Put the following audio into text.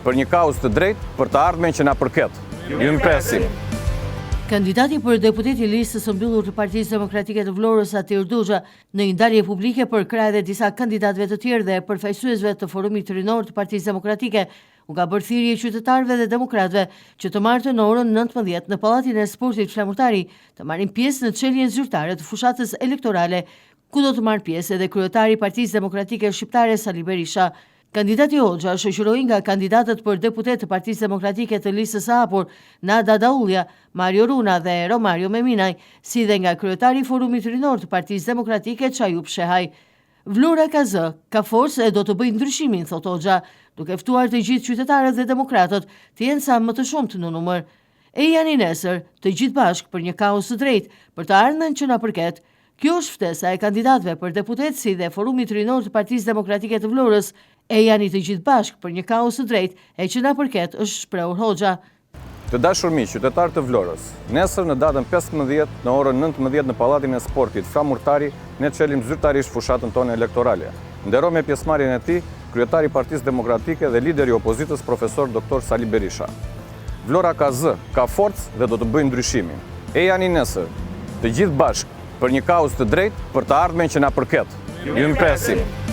për një kauzë të drejtë për të ardhmen që na përket. Ju mpresim. Kandidati për deputet i listës së mbyllur të Partisë Demokratike të Vlorës, Atir Duxha, në një ndarje publike për krah dhe disa kandidatëve të tjerë dhe përfaqësuesve të Forumit Rinor të Partisë Demokratike, u ka bërë thirrje qytetarëve dhe demokratëve që të martën në orën 19 në Pallatin e Sportit Flamurtari të marrin pjesë në çeljen zyrtare të fushatës elektorale, ku do të marrë pjesë edhe kryetari i Partisë Demokratike Shqiptare Sali Berisha. Kandidati Hoxha shoqëroi nga kandidatët për deputet të Partisë Demokratike të listës së hapur, Nada Daullia, Mario Runa dhe Romario Meminaj, si dhe nga kryetari i Forumit Rinor të Partisë Demokratike Çajup Shehaj. Vlora ka zë, ka forcë e do të bëjë ndryshimin, thot Hoxha, duke ftuar të gjithë qytetarët dhe demokratët të jenë sa më të shumtë në numër. E janë i nesër, të gjithë bashkë për një kaos të drejtë, për të ardhmen që na përket. Kjo është ftesa e kandidatëve për deputet si dhe Forumit Rinor të Partisë Demokratike të Vlorës, e janë i të gjithë bashkë për një kaos të drejtë e që na përket, është shprehur Hoxha. Të dashur miq, qytetarë të Vlorës, nesër në datën 15 në orën 19 në Pallatin e Sportit Flamurtari ne çelim zyrtarisht fushatën tonë elektorale. Nderoj me pjesëmarrjen e tij kryetari i Partisë Demokratike dhe lideri i opozitës profesor Dr. Sali Berisha. Vlora ka zë, ka forcë dhe do të bëjë ndryshimin. E janë i nesër, të gjithë bashkë për një kauzë të drejtë për të ardhmen që na përket. Ju mpresim.